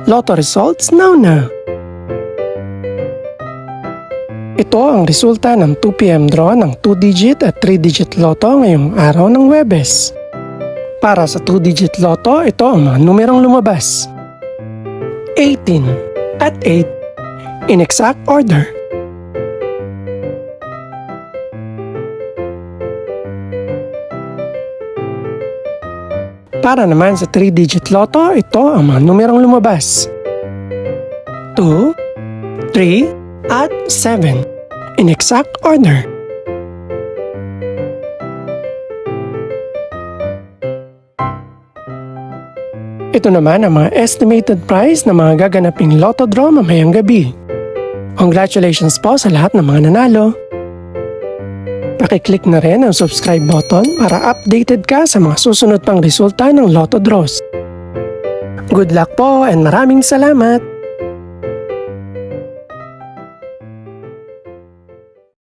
Lotto results now. Ito ang resulta ng 2 PM draw ng 2-digit at 3-digit lotto ngayong araw ng Huwebes. Para sa 2-digit lotto, ito ang mga numerong lumabas. 18 at 8 in exact order. Para naman sa 3-digit lotto, ito ang mga numerong lumabas. 2, 3, at 7 in exact order. Ito naman ang mga estimated price ng mga gaganaping lotto draw mamayang gabi. Congratulations po sa lahat ng mga nanalo. Pakiclick na rin ang subscribe button para updated ka sa mga susunod pang resulta ng lotto draws. Good luck po and maraming salamat!